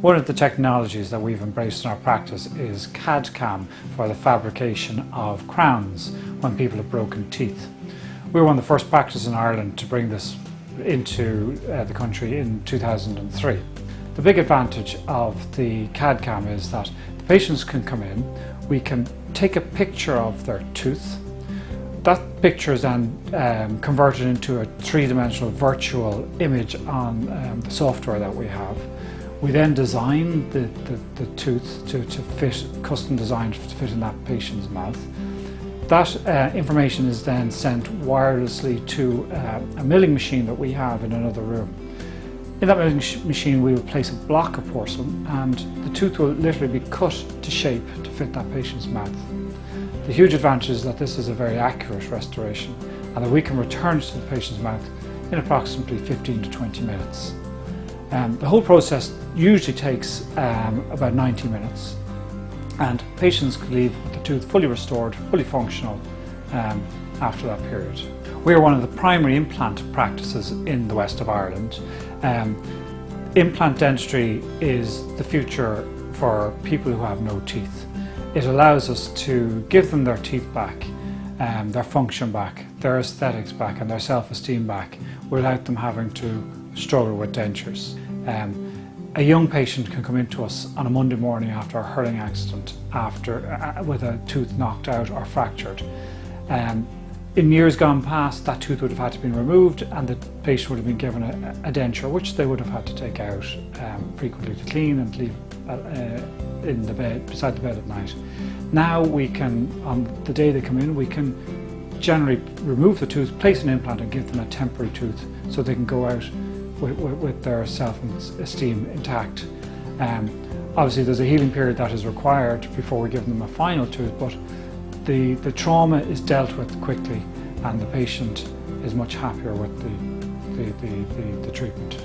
One of the technologies that we've embraced in our practice is CAD/CAM for the fabrication of crowns when people have broken teeth. We were one of the first practices in Ireland to bring this into the country in 2003. The big advantage of the CAD/CAM is that the patients can come in, we can take a picture of their tooth. That picture is then converted into a three-dimensional virtual image on the software that we have. We then design the tooth to fit, custom designed to fit in that patient's mouth. That information is then sent wirelessly to a milling machine that we have in another room. In that milling machine we will place a block of porcelain and the tooth will literally be cut to shape to fit that patient's mouth. The huge advantage is that this is a very accurate restoration and that we can return it to the patient's mouth in approximately 15 to 20 minutes. The whole process usually takes about 90 minutes and patients could leave with the tooth fully restored, fully functional after that period. We are one of the primary implant practices in the west of Ireland. Implant dentistry is the future for people who have no teeth. It allows us to give them their teeth back, their function back, their aesthetics back and their self-esteem back without them having to struggle with dentures. A young patient can come into us on a Monday morning after a hurling accident, with a tooth knocked out or fractured. In years gone past, that tooth would have had to be removed and the patient would have been given a denture which they would have had to take out frequently to clean and leave in the bed, beside the bed at night. Now we can, on the day they come in, we can generally remove the tooth, place an implant and give them a temporary tooth so they can go out with their self-esteem intact. Obviously there's a healing period that is required before we give them a final tooth, but the trauma is dealt with quickly and the patient is much happier with the treatment.